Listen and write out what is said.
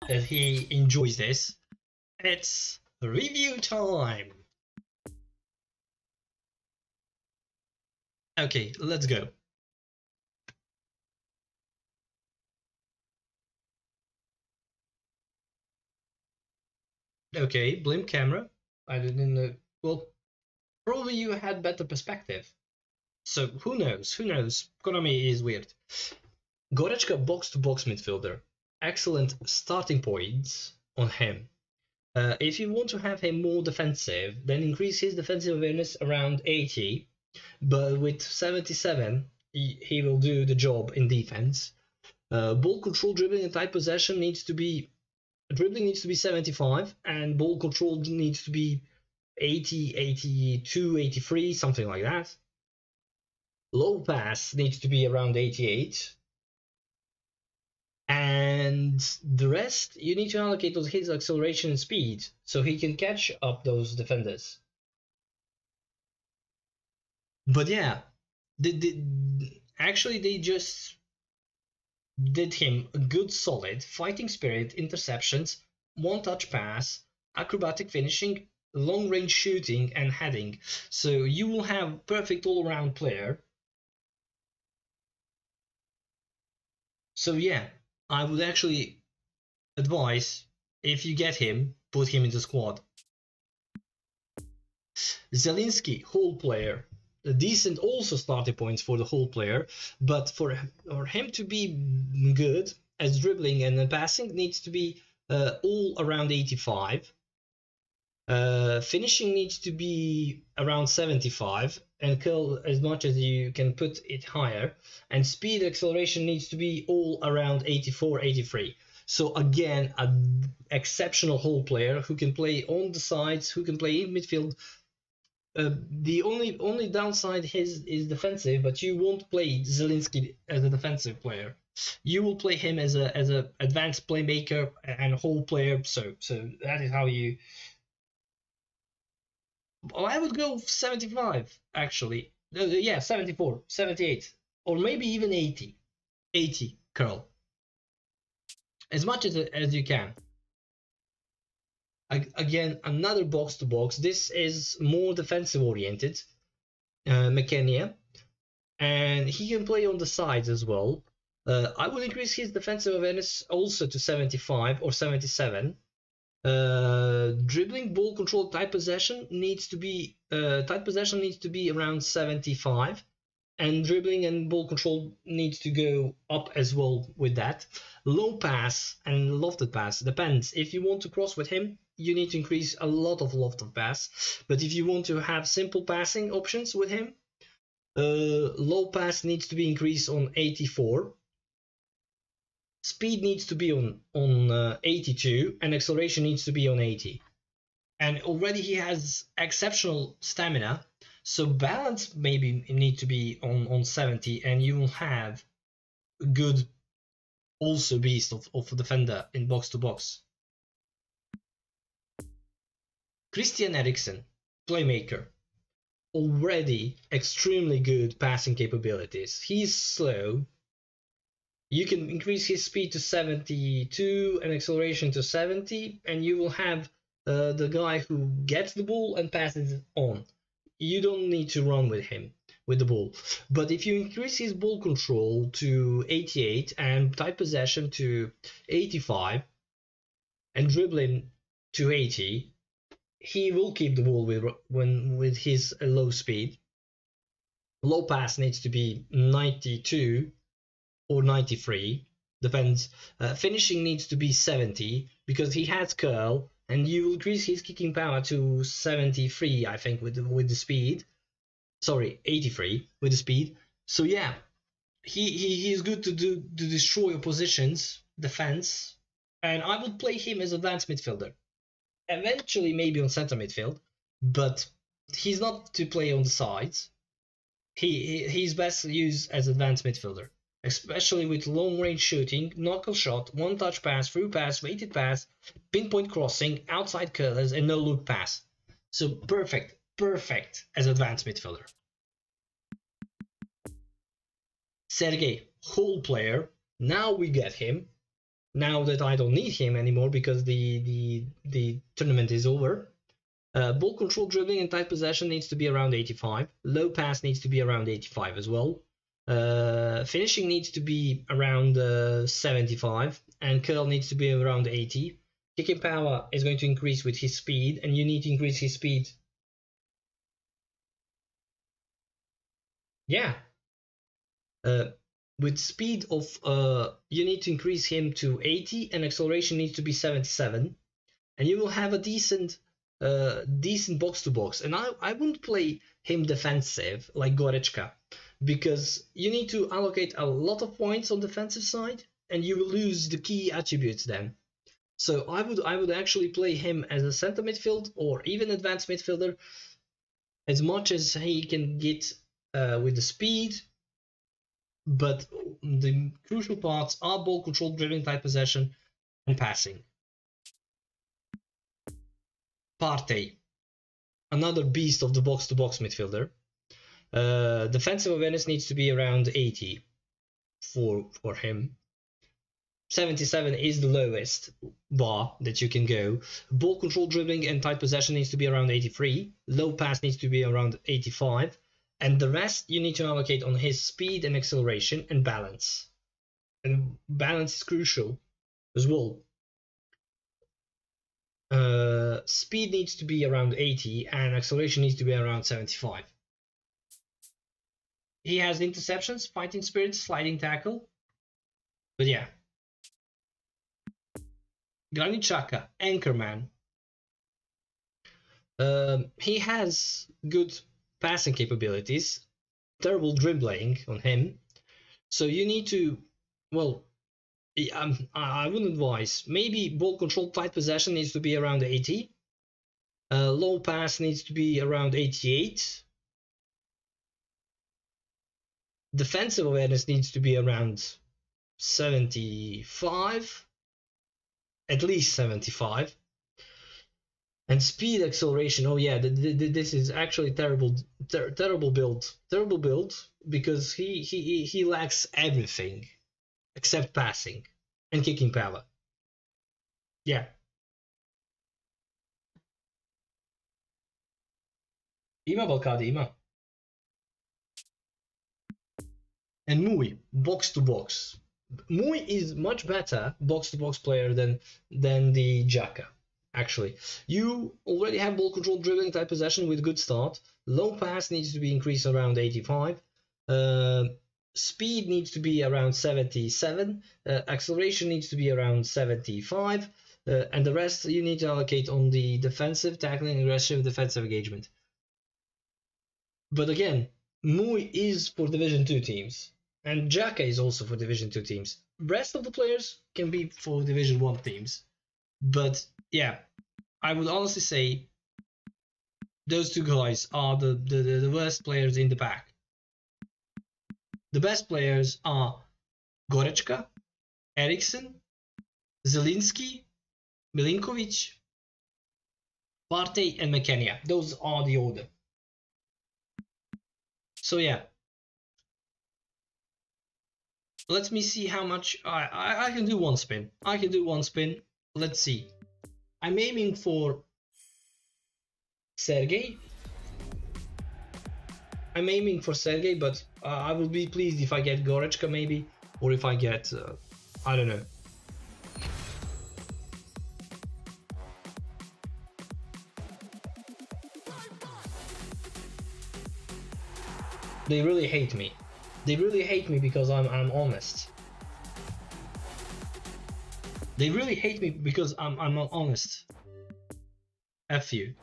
that he enjoys this. It's review time. Okay, let's go. Okay, blimp camera. I didn't know. Well, probably you had better perspective. So who knows? Who knows? Konami is weird. Goretzka box-to-box midfielder. Excellent starting points on him. If you want to have him more defensive, then increase his defensive awareness around 80. But with 77, he will do the job in defense. Ball control, dribbling, and tight possession needs to be 75, and ball control needs to be 80, 82, 83, something like that. Low pass needs to be around 88. And the rest, you need to allocate on his acceleration and speed, so he can catch up those defenders. But yeah, actually they just did him a good solid fighting spirit, interceptions, one-touch pass, acrobatic finishing, long-range shooting, and heading. So you will have perfect all-around player. So yeah, I would actually advise, if you get him, put him in the squad. Zelinski, whole player. A decent also starting points for the whole player, but for him to be good as dribbling and passing needs to be all around 85. Finishing needs to be around 75, and curl as much as you can put it higher, and speed acceleration needs to be all around 84, 83. So again, an exceptional whole player who can play on the sides, who can play in midfield. The only downside is defensive, but you won't play Zelinski as a defensive player. You will play him as a advanced playmaker and whole player. So that is how you. Well, I would go 75 actually. Yeah, 74, 78, or maybe even 80. 80 curl. As much as you can. Again, another box to box. This is more defensive oriented, McKennia, and he can play on the sides as well. I would increase his defensive awareness also to 75 or 77. Dribbling, ball control, tight possession needs to be around 75, and dribbling and ball control needs to go up as well with that. Low pass and lofted pass depends. If you want to cross with him, you need to increase a lot of lofted pass. But if you want to have simple passing options with him, low pass needs to be increased on 84. Speed needs to be on 82, and acceleration needs to be on 80. And already he has exceptional stamina, so balance maybe need to be on 70, and you will have a good also beast of a defender in box to box. Christian Eriksen, playmaker, already extremely good passing capabilities. He's slow. You can increase his speed to 72 and acceleration to 70, and you will have the guy who gets the ball and passes it on. You don't need to run with him with the ball. But if you increase his ball control to 88 and tight possession to 85 and dribbling to 80, he will keep the ball with his low speed. Low pass needs to be 92 or 93, depends. Finishing needs to be 70 because he has curl, and you will increase his kicking power to 73, I think, with the speed. Sorry, 83 with the speed. So yeah, he is good to destroy oppositions defense, and I would play him as advanced midfielder. Eventually, maybe on center midfield, but he's not to play on the sides. He's best used as advanced midfielder, especially with long-range shooting, knuckle shot, one-touch pass, through pass, weighted pass, pinpoint crossing, outside curlers, and no-look pass. So perfect as advanced midfielder. Sergey, whole player. Now we get him. now that I don't need him anymore because the tournament is over. Ball control, dribbling, and tight possession needs to be around 85. Low pass needs to be around 85 as well. Finishing needs to be around 75, and curl needs to be around 80. Kicking power is going to increase with his speed, and you need to increase his speed. Yeah. With speed of you need to increase him to 80, and acceleration needs to be 77, and you will have a decent box to box. And I wouldn't play him defensive like Goretzka, because you need to allocate a lot of points on defensive side, and you will lose the key attributes then. So I would actually play him as a center midfield or even advanced midfielder, as much as he can get with the speed. But the crucial parts are ball control, dribbling, tight possession, and passing. Partey, another beast of the box-to-box midfielder. Defensive awareness needs to be around 80 for him. 77 is the lowest bar that you can go. Ball control, dribbling, and tight possession needs to be around 83. Low pass needs to be around 85. And the rest you need to allocate on his speed and acceleration and balance. And balance is crucial as well. Speed needs to be around 80 and acceleration needs to be around 75. He has interceptions, fighting spirit, sliding tackle. But yeah. Granit Xhaka, Anchorman. He has good passing capabilities, terrible dribbling on him. So you need to, well, I wouldn't advise. Maybe ball control, tight possession needs to be around 80. Low pass needs to be around 88. Defensive awareness needs to be around 75. At least 75. And speed, acceleration, oh yeah, this is actually terrible build, because he lacks everything except passing and kicking power. Yeah. Ima Balkadi, Ima. And Mui, box to box. Mui is much better box to box player than the Xhaka. Actually, you already have ball control, dribbling, tight possession with good start. Low pass needs to be increased around 85. Speed needs to be around 77. Acceleration needs to be around 75. And the rest you need to allocate on the defensive, tackling, aggressive, defensive engagement. But again, Mui is for Division 2 teams. And Xhaka is also for Division 2 teams. Rest of the players can be for Division 1 teams. But yeah, I would honestly say those two guys are the worst players in the pack. The best players are Goretzka, Eriksen, Zielinski, Milinkovic, Partey, and McKenna. Those are the order. So yeah. Let me see how much I can do one spin. I can do one spin. Let's see. I'm aiming for Sergey. But I will be pleased if I get Goretzka maybe, or if I get, I don't know. They really hate me. They really hate me because I'm honest. They really hate me because I'm not honest. F you.